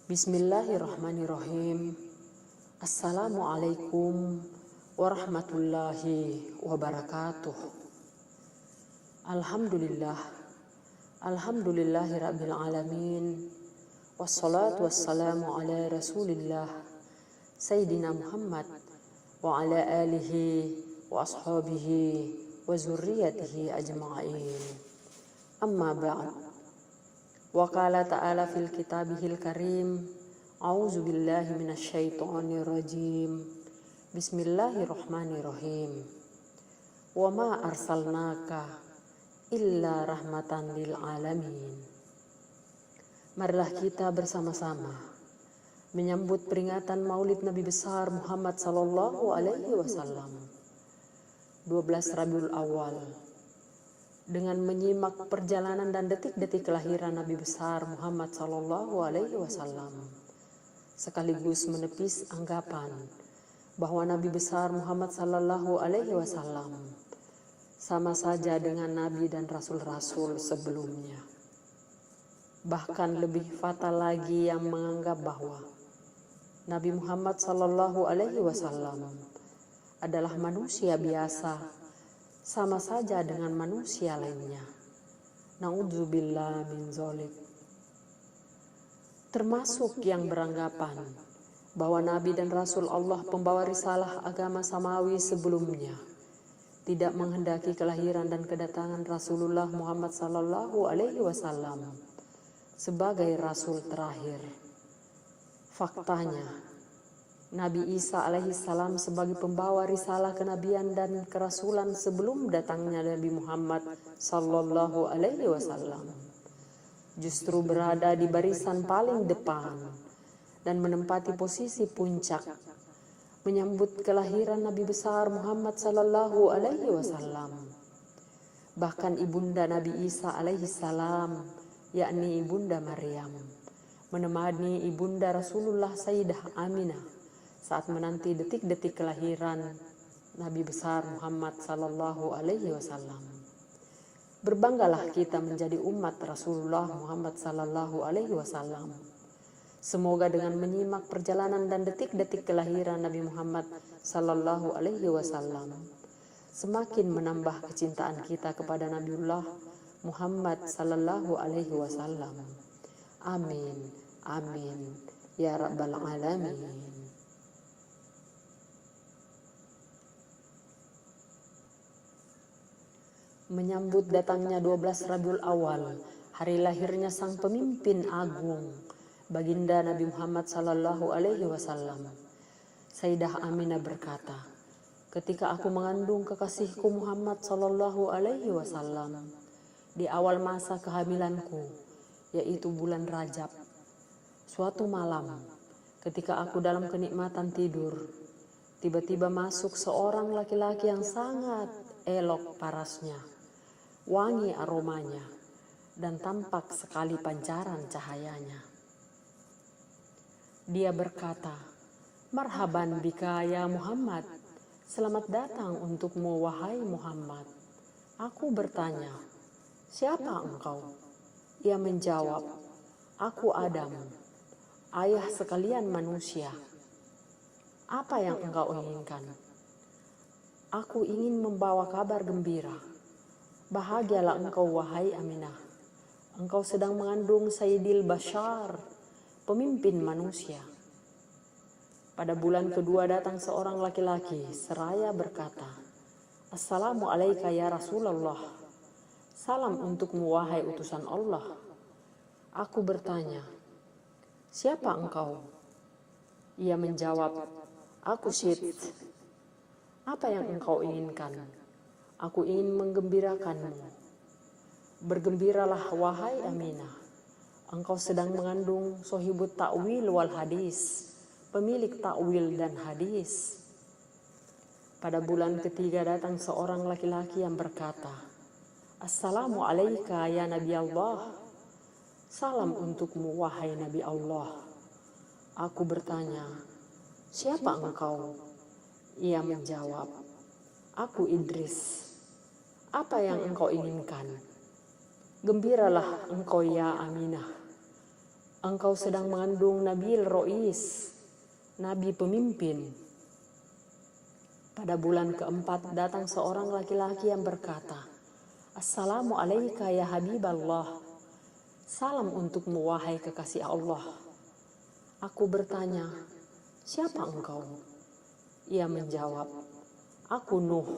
Bismillahirrahmanirrahim. Assalamualaikum warahmatullahi wabarakatuh. Alhamdulillahirabbil alamin. Wassalatu wassalamu ala Rasulillah Sayyidina Muhammad wa ala alihi wa ashabihi wa zurriyatihi ajma'in. Amma ba'd. Wa qala ta'ala fil kitabihil karim, a'udzu billahi minasyaitonir rajim. Bismillahirrahmanirrahim. Wa ma arsalnaka illa rahmatan lil alamin. Marilah kita bersama-sama menyambut peringatan Maulid Nabi besar Muhammad sallallahu alaihi wasallam 12 Rabiul Awal dengan menyimak perjalanan dan detik-detik kelahiran Nabi besar Muhammad sallallahu alaihi wasallam, sekaligus menepis anggapan bahwa Nabi besar Muhammad sallallahu alaihi wasallam sama saja dengan nabi dan rasul-rasul sebelumnya. Bahkan lebih fatal lagi yang menganggap bahwa Nabi Muhammad sallallahu alaihi wasallam adalah manusia biasa, sama saja dengan manusia lainnya. Na'udzubillah min dzalik. Termasuk yang beranggapan bahwa Nabi dan Rasul Allah pembawa risalah agama samawi sebelumnya tidak menghendaki kelahiran dan kedatangan Rasulullah Muhammad sallallahu alaihi wasallam sebagai Rasul terakhir. Faktanya, Nabi Isa alaihissalam sebagai pembawa risalah kenabian dan kerasulan sebelum datangnya Nabi Muhammad sallallahu alaihi wasallam justru berada di barisan paling depan dan menempati posisi puncak menyambut kelahiran Nabi besar Muhammad sallallahu alaihi wasallam. Bahkan ibunda Nabi Isa alaihissalam, yakni ibunda Maryam, menemani ibunda Rasulullah Sayyidah Aminah saat menanti detik-detik kelahiran Nabi besar Muhammad sallallahu alaihi wasallam. Berbanggalah kita menjadi umat Rasulullah Muhammad sallallahu alaihi wasallam. Semoga dengan menyimak perjalanan dan detik-detik kelahiran Nabi Muhammad sallallahu alaihi wasallam semakin menambah kecintaan kita kepada Nabiullah Muhammad sallallahu alaihi wasallam. Amin. Amin ya rabbal alamin. Menyambut datangnya 12 Rabiul Awal, hari lahirnya sang pemimpin agung, baginda Nabi Muhammad sallallahu alaihi wasallam, Sayyidah Aminah berkata, ketika aku mengandung kekasihku Muhammad sallallahu alaihi wasallam di awal masa kehamilanku, yaitu bulan Rajab, suatu malam ketika aku dalam kenikmatan tidur, tiba-tiba masuk seorang laki-laki yang sangat elok parasnya, wangi aromanya, dan tampak sekali pancaran cahayanya. Dia berkata, "Marhaban bika ya Muhammad, selamat datang untukmu wahai Muhammad." Aku bertanya, "Siapa engkau?" Ia menjawab, "Aku Adam, ayah sekalian manusia. Apa yang engkau inginkan?" "Aku ingin membawa kabar gembira. Bahagialah engkau wahai Aminah. Engkau sedang mengandung Sayyidil Bashar, pemimpin manusia." Pada bulan kedua datang seorang laki-laki seraya berkata, "Assalamu alaika ya Rasulullah. Salam untukmu wahai utusan Allah." Aku bertanya, "Siapa engkau?" Ia menjawab, "Aku Syed." "Apa yang engkau inginkan?" "Aku ingin menggembirakanmu." "Bergembiralah wahai Aminah. Engkau sedang mengandung sohibut ta'wil wal hadis, pemilik ta'wil dan hadis." Pada bulan ketiga datang seorang laki-laki yang berkata, "Assalamu alaika ya Nabi Allah." "Salam untukmu wahai Nabi Allah." Aku bertanya, "Siapa engkau?" Ia menjawab, "Aku Idris." "Apa yang engkau inginkan?" "Gembiralah engkau ya Aminah. engkau sedang mengandung Nabil Rois, Nabi pemimpin. Pada bulan keempat datang seorang laki-laki yang berkata, Assalamu alayka ya Habiballah. Salam untukmu wahai kekasih Allah. Aku bertanya, siapa engkau? Ia menjawab, aku Nuh.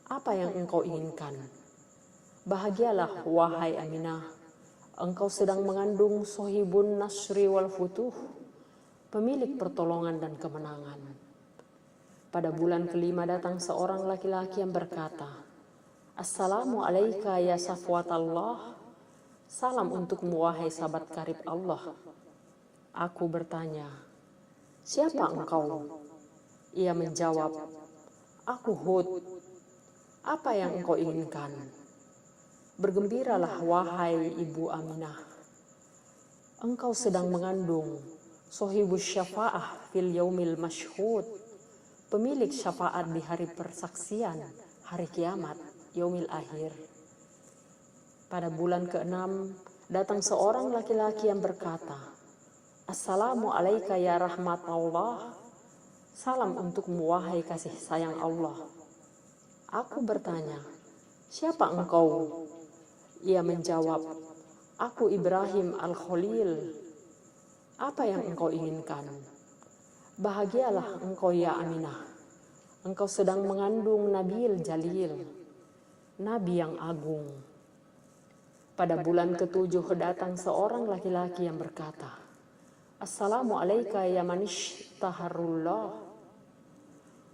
Apa yang engkau inginkan? Bahagialah wahai Aminah, engkau sedang mengandung Sohibun Nasri wal Futuh, pemilik pertolongan dan kemenangan. Pada bulan kelima datang seorang laki-laki yang berkata, Assalamu alayka ya Safwatallah. Salam untukmu wahai sahabat karib Allah. Aku bertanya, siapa engkau? Ia menjawab, aku Hud. Apa yang engkau inginkan? Bergembiralah wahai ibu Aminah. Engkau sedang mengandung Sohibus Syafa'ah fil yaumil masyhud, pemilik syafaat di hari persaksian, hari kiamat, yaumil akhir. Pada bulan ke-6 datang seorang laki-laki yang berkata, Assalamu alayka ya rahmatullah. Salam untukmu wahai kasih sayang Allah. Aku bertanya, siapa engkau? Ia menjawab, aku Ibrahim Al-Khalil. Apa yang engkau inginkan? Bahagialah engkau ya Aminah. Engkau sedang mengandung Nabil Jalil, Nabi yang agung. Pada bulan ke-7 datang seorang laki-laki yang berkata, Assalamu alayka ya manish taharullah.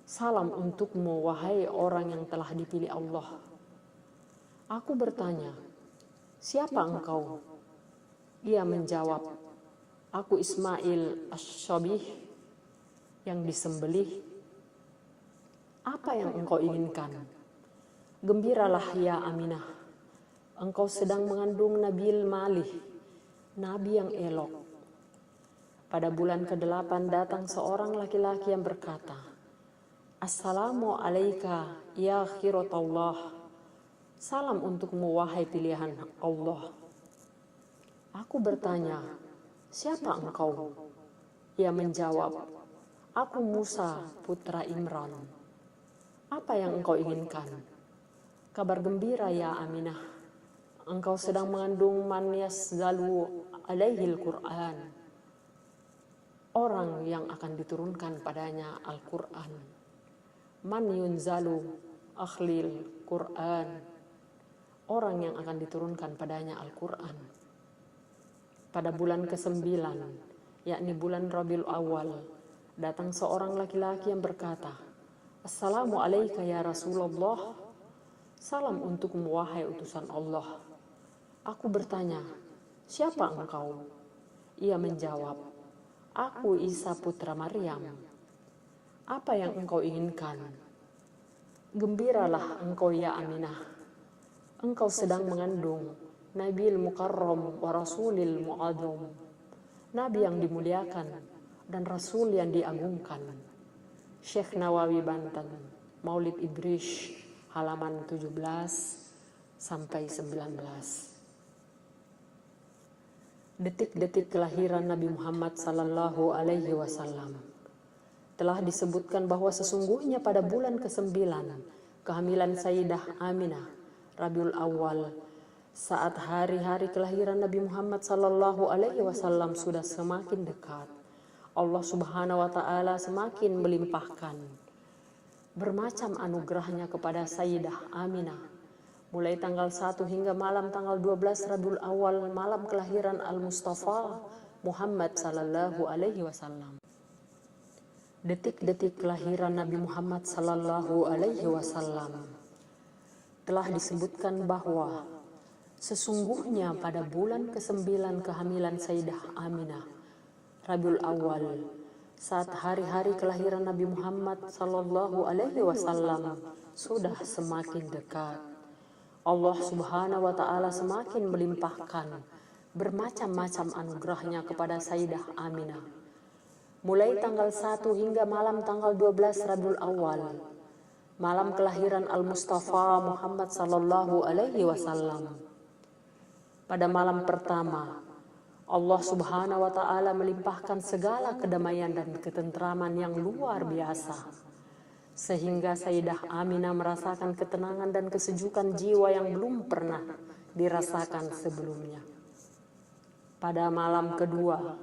Salam untukmu wahai orang yang telah dipilih Allah. Aku bertanya, siapa engkau? Ia menjawab, aku Ismail Asy-Syabih, yang disembelih. Apa yang engkau inginkan? Gembiralah ya Aminah. Engkau sedang mengandung Nabil Malih, Nabi yang elok. Pada bulan ke-8 datang seorang laki-laki yang berkata, Assalamu alayka ya khiratullah. Salam untukmu wahai pilihan Allah. Aku bertanya, siapa engkau? Ia menjawab, aku Musa putra Imran. Apa yang engkau inginkan? Kabar gembira ya Aminah. Engkau sedang mengandung man yazdalu alaihil Qur'an, orang yang akan diturunkan padanya Al-Quran. Man yunzalu akhlil Quran, orang yang akan diturunkan padanya Al-Quran. Pada bulan ke-9, yakni bulan Rabiul Awal, datang seorang laki-laki yang berkata, Assalamu alayka ya Rasulullah. Salam untukmu wahai utusan Allah. Aku bertanya, siapa engkau? Ia menjawab, aku Isa putra Maryam. Apa yang engkau inginkan? Gembiralah engkau ya Aminah. Engkau sedang mengandung Nabil Mukarram wa Rasulil Mu'adzam, Nabi yang dimuliakan dan Rasul yang diagungkan. Syekh Nawawi Banten, Maulid Idris, halaman 17 sampai 19. Detik-detik kelahiran Nabi Muhammad sallallahu alaihi wasallam. Telah disebutkan bahwa sesungguhnya pada bulan ke-9 kehamilan Sayyidah Aminah, Rabiul Awal, saat hari-hari kelahiran Nabi Muhammad sallallahu alaihi wasallam sudah semakin dekat, Allah Subhanahu wa taala semakin melimpahkan bermacam anugerahnya kepada Sayyidah Aminah. Mulai tanggal 1 hingga malam tanggal 12 Rabiul Awal, malam kelahiran Al-Mustafa Muhammad sallallahu alaihi wasallam. Detik-detik kelahiran Nabi Muhammad sallallahu alaihi wasallam telah disebutkan bahwa sesungguhnya pada bulan ke-9 kehamilan Sayyidah Aminah, Rabiul Awal, saat hari-hari kelahiran Nabi Muhammad sallallahu alaihi wasallam sudah semakin dekat, Allah Subhanahu wa taala semakin melimpahkan bermacam-macam anugerahnya kepada Sayyidah Aminah. Mulai tanggal 1 hingga malam tanggal 12 Rabiul Awal, malam kelahiran Al-Mustafa Muhammad sallallahu alaihi wasallam. Pada malam pertama, Allah Subhanahu wa Ta'ala melimpahkan segala kedamaian dan ketentraman yang luar biasa, sehingga Sayyidah Aminah merasakan ketenangan dan kesejukan jiwa yang belum pernah dirasakan sebelumnya. Pada malam kedua,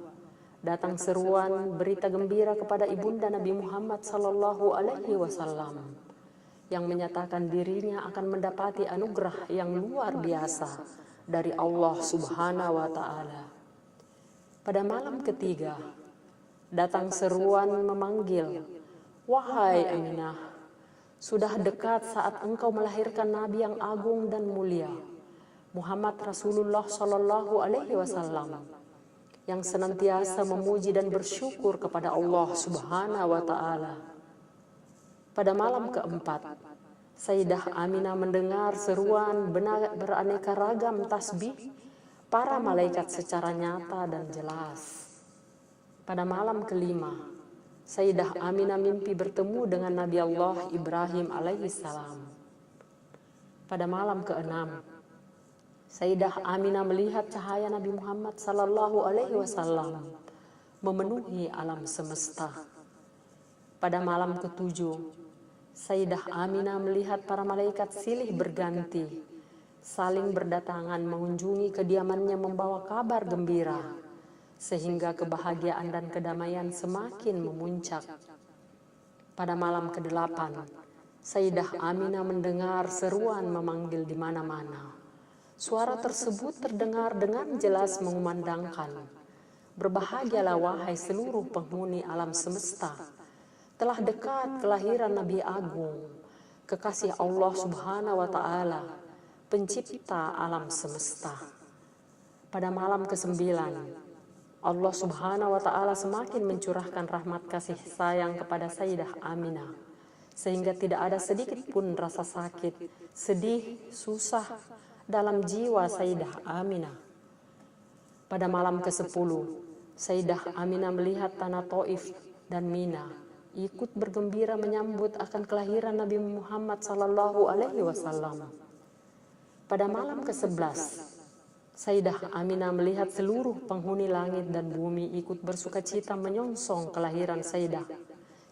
datang seruan berita gembira kepada ibunda Nabi Muhammad sallallahu alaihi wasallam yang menyatakan dirinya akan mendapati anugerah yang luar biasa dari Allah Subhanahu wa Ta'ala. Pada malam ketiga, datang seruan memanggil, "Wahai Aminah, sudah dekat saat engkau melahirkan Nabi yang agung dan mulia, Muhammad Rasulullah sallallahu alaihi wasallam, yang senantiasa memuji dan bersyukur kepada Allah Subhanahu wa Ta'ala." Pada malam keempat, Sayyidah Aminah mendengar seruan beraneka ragam tasbih para malaikat secara nyata dan jelas. Pada malam kelima, Sayyidah Aminah mimpi bertemu dengan Nabi Allah Ibrahim alaihissalam. Pada malam keenam, Sayyidah Aminah melihat cahaya Nabi Muhammad sallallahu alaihi wasallam memenuhi alam semesta. Pada malam ketujuh, Sayyidah Aminah melihat para malaikat silih berganti, saling berdatangan mengunjungi kediamannya membawa kabar gembira, sehingga kebahagiaan dan kedamaian semakin memuncak. Pada malam ke-8, Sayyidah Aminah mendengar seruan memanggil di mana-mana. Suara tersebut terdengar dengan jelas mengumandangkan, "Berbahagialah wahai seluruh penghuni alam semesta, telah dekat kelahiran Nabi Agung, kekasih Allah Subhanahu wa Ta'ala, pencipta alam semesta." Pada malam ke-9, Allah Subhanahu wa Ta'ala semakin mencurahkan rahmat kasih sayang kepada Sayyidah Aminah, sehingga tidak ada sedikit pun rasa sakit, sedih, susah dalam jiwa Sayyidah Aminah. Pada malam ke-10, Sayyidah Aminah melihat tanah Taif dan Mina ikut bergembira menyambut akan kelahiran Nabi Muhammad sallallahu alaihi wasallam. Pada malam ke-11, Sayyidah Aminah melihat seluruh penghuni langit dan bumi ikut bersukacita menyongsong kelahiran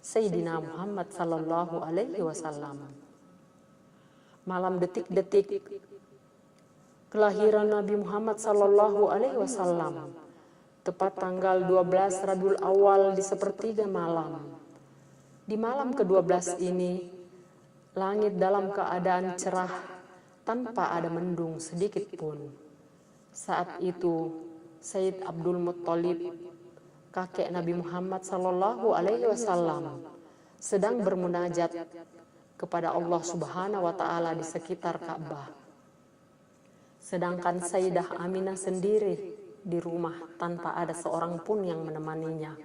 Sayyidina Muhammad sallallahu alaihi wasallam. Malam detik-detik kelahiran Nabi Muhammad sallallahu alaihi wasallam, tepat tanggal 12 Rabiul Awal di sepertiga malam. Di malam ke-12 ini, langit dalam keadaan cerah tanpa ada mendung sedikit pun. Saat itu, Sayyid Abdul Muttalib, kakek Nabi Muhammad sallallahu alaihi wasallam, sedang bermunajat kepada Allah Subhanahu wa Ta'ala di sekitar Ka'bah. Sedangkan Sayyidah Aminah sendiri di rumah tanpa ada seorang pun yang menemaninya.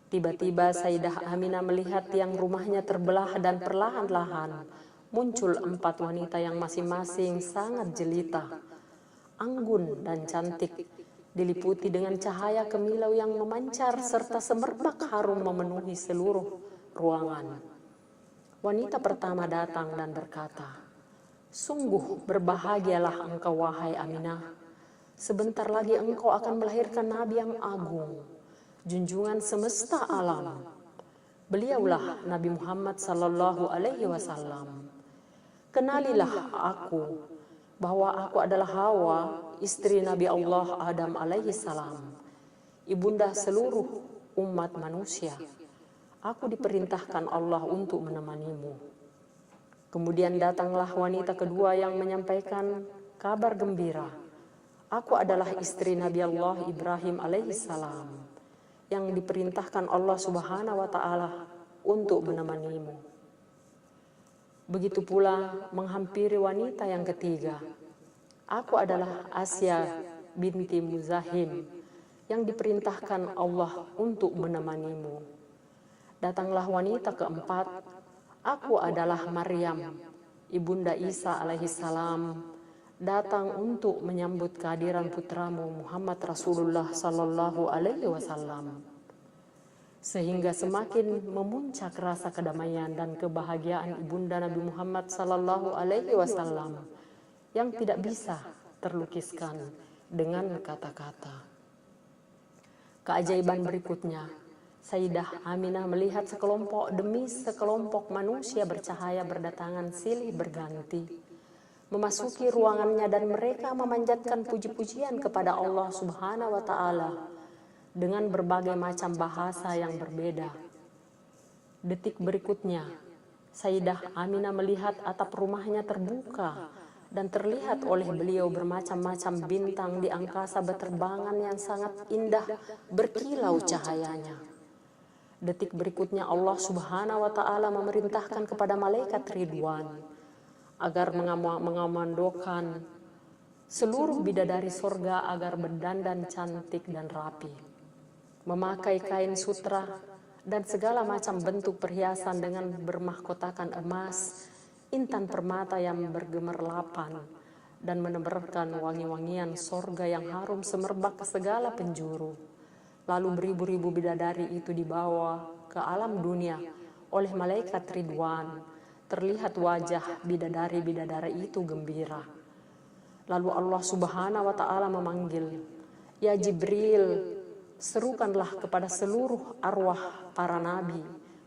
Tiba-tiba Sayyidah Aminah melihat tiang rumahnya terbelah dan perlahan-lahan muncul 4 wanita yang masing-masing sangat jelita, anggun dan cantik, diliputi dengan cahaya kemilau yang memancar serta semerbak harum memenuhi seluruh ruangan. Wanita pertama datang dan berkata, "Sungguh berbahagialah engkau wahai Aminah. Sebentar lagi engkau akan melahirkan Nabi yang agung, junjungan semesta alam. Beliaulah Nabi Muhammad sallallahu alaihi wasallam. Kenalilah aku bahwa aku adalah Hawa, istri Nabi Allah Adam alaihi salam, ibunda seluruh umat manusia. Aku diperintahkan Allah untuk menemanimu." Kemudian datanglah wanita kedua yang menyampaikan kabar gembira. "Aku adalah istri Nabi Allah Ibrahim alaihi salam, yang diperintahkan Allah Subhanahu wa Ta'ala untuk menemanimu." Begitu pula menghampiri wanita yang ketiga, "Aku adalah Asya binti Muzahim, yang diperintahkan Allah untuk menemanimu." Datanglah wanita keempat, "Aku adalah Maryam, ibunda Isa alaihi salam, datang untuk menyambut kehadiran putramu Muhammad Rasulullah sallallahu alaihi wasallam." Sehingga semakin memuncak rasa kedamaian dan kebahagiaan ibunda Nabi Muhammad sallallahu alaihi wasallam yang tidak bisa terlukiskan dengan kata-kata. Keajaiban berikutnya, Sayyidah Aminah melihat sekelompok demi sekelompok manusia bercahaya berdatangan silih berganti, memasuki ruangannya dan mereka memanjatkan puji-pujian kepada Allah Subhanahu wa Ta'ala dengan berbagai macam bahasa yang berbeda. Detik berikutnya, Sayyidah Aminah melihat atap rumahnya terbuka dan terlihat oleh beliau bermacam-macam bintang di angkasa berterbangan yang sangat indah berkilau cahayanya. Detik berikutnya Allah Subhanahu wa Ta'ala memerintahkan kepada malaikat Ridwan agar mengamandokan seluruh bidadari sorga agar berdandan cantik dan rapi, memakai kain sutra dan segala macam bentuk perhiasan dengan bermahkotakan emas, intan permata yang bergemerlapan, dan menebarkan wangi-wangian sorga yang harum semerbak ke segala penjuru. Lalu beribu-ribu bidadari itu dibawa ke alam dunia oleh malaikat Ridwan. Terlihat wajah bidadari-bidadari itu gembira. Lalu Allah Subhanahu wa Ta'ala memanggil, "Ya Jibril, serukanlah kepada seluruh arwah para nabi,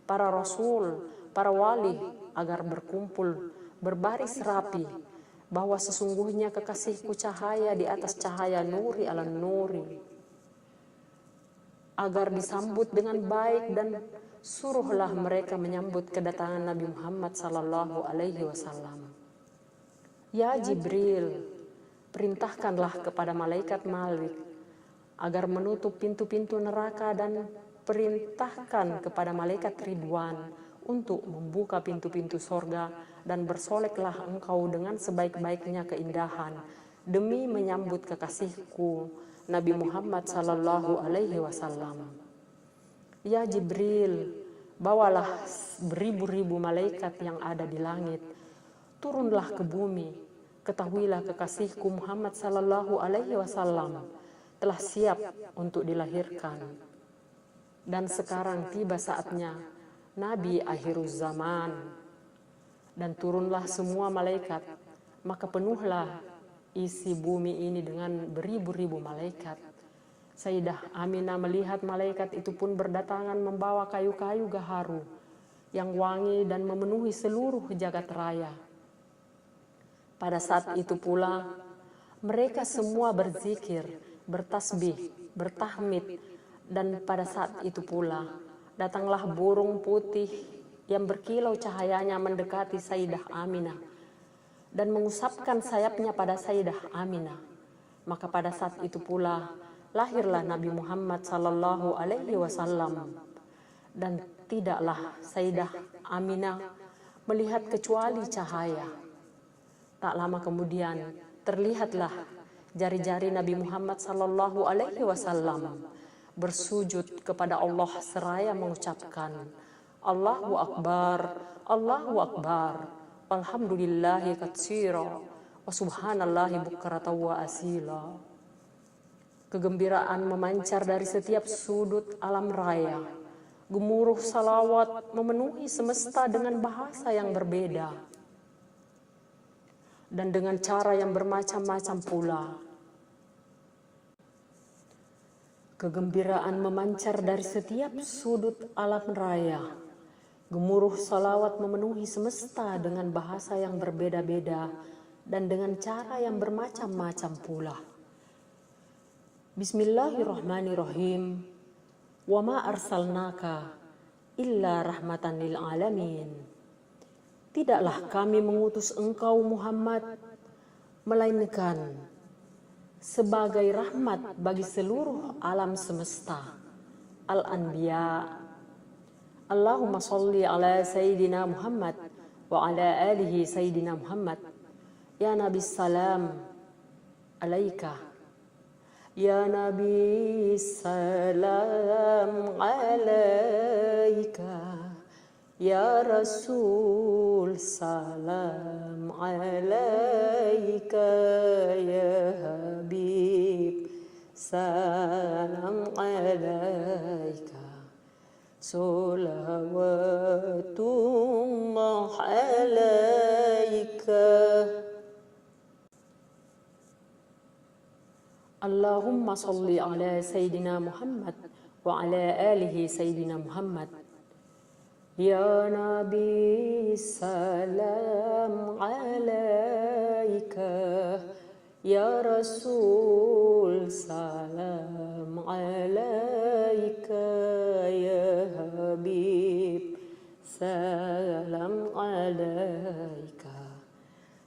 para rasul, para wali agar berkumpul berbaris rapi, bahwa sesungguhnya kekasihku cahaya di atas cahaya, nuri ala nuri, agar disambut dengan baik, dan suruhlah mereka menyambut kedatangan Nabi Muhammad sallallahu alaihi wasallam. Ya Jibril, perintahkanlah kepada malaikat Malik agar menutup pintu-pintu neraka, dan perintahkan kepada malaikat Ridwan untuk membuka pintu-pintu sorga, dan bersoleklah engkau dengan sebaik-baiknya keindahan demi menyambut kekasihku Nabi Muhammad sallallahu alaihi wasallam. Ya Jibril, bawalah beribu-ribu malaikat yang ada di langit, turunlah ke bumi, ketahuilah kekasihku Muhammad sallallahu alaihi wasallam telah siap untuk dilahirkan. Dan sekarang tiba saatnya Nabi akhiruz zaman. Dan turunlah semua malaikat, maka penuhlah isi bumi ini dengan beribu-ribu malaikat. Sayyidah Aminah melihat malaikat itu pun berdatangan membawa kayu-kayu gaharu yang wangi dan memenuhi seluruh jagat raya. Pada saat itu pula mereka semua berzikir, bertasbih, bertahmid, dan pada saat itu pula datanglah burung putih yang berkilau cahayanya mendekati Sayyidah Aminah dan mengusapkan sayapnya pada Sayyidah Aminah. Maka pada saat itu pula lahirlah Nabi Muhammad sallallahu alaihi wasallam, dan tidaklah Sayyidah Aminah melihat kecuali cahaya. Tak lama kemudian terlihatlah jari-jari Nabi Muhammad sallallahu alaihi wasallam bersujud kepada Allah seraya mengucapkan, Allahu Akbar, Allahu Akbar, alhamdulillahi katsira, wa subhanallahi bukratan wa asila. Kegembiraan memancar dari setiap sudut alam raya. Gemuruh salawat memenuhi semesta dengan bahasa yang berbeda dan dengan cara yang bermacam-macam pula. Kegembiraan memancar dari setiap sudut alam raya. Gemuruh salawat memenuhi semesta dengan bahasa yang berbeda-beda dan dengan cara yang bermacam-macam pula. Bismillahirrahmanirrahim. Wa ma arsalnaka illa rahmatan lil alamin. Tidaklah kami mengutus engkau Muhammad melainkan sebagai rahmat bagi seluruh alam semesta. Al-Anbiya. Allahumma salli ala Sayyidina Muhammad wa ala alihi Sayyidina Muhammad. Ya Nabi salam alaika. Ya Nabi salam alaika. Ya Rasul salam alaika. Ya Habib salam alaika. Salawatullah alaika. Allahumma salli ala Sayyidina Muhammad wa ala alihi Sayyidina Muhammad. Ya Nabi salam alaika, Ya Rasul salam alaika, Ya Habib salam alaika,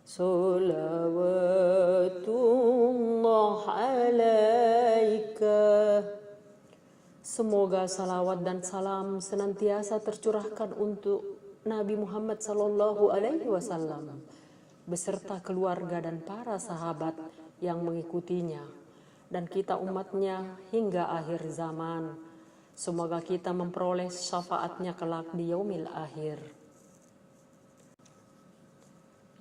salawatullah alaika. Semoga salawat dan salam senantiasa tercurahkan untuk Nabi Muhammad Sallallahu Alaihi Wasallam beserta keluarga dan para sahabat yang mengikutinya, dan kita umatnya hingga akhir zaman. Semoga kita memperoleh syafaatnya kelak di yaumil akhir.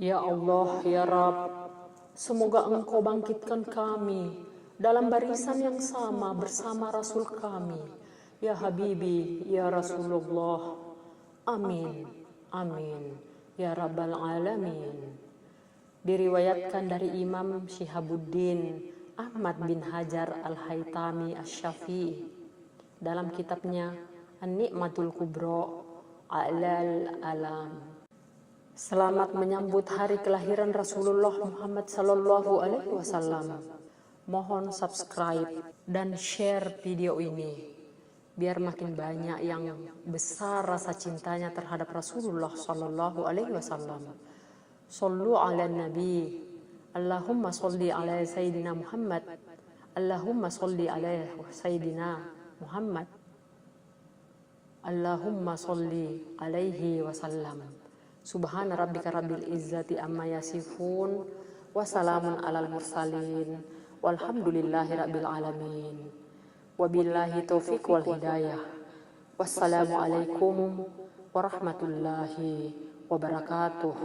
Ya Allah, ya Rabb, semoga Engkau bangkitkan kami dalam barisan yang sama bersama Rasul kami, ya Habibi, ya Rasulullah. Amin, amin, ya Rabbal Alamin. Diriwayatkan dari Imam Syihabuddin Ahmad bin Hajar Al-Haytami Asy-Syafi'i dalam kitabnya An-Ni'matul Kubra A'lal Alam. Selamat menyambut hari kelahiran Rasulullah Muhammad Sallallahu Alaihi Wasallam. Mohon subscribe dan share video ini biar makin banyak yang besar rasa cintanya terhadap Rasulullah Sallallahu Alaihi Wasallam. Sallu ala Nabi, Allahumma salli ala Sayyidina Muhammad, Allahumma salli ala Sayyidina Muhammad, Allahumma salli alaihi wasallam. Subhana rabbika rabbil izzati amma yasifun, wa salamun alal mursalin, walhamdulillahi rabbil alamin. Wabillahi taufiq wal hidayah. Wassalamualaikum warahmatullahi wabarakatuh.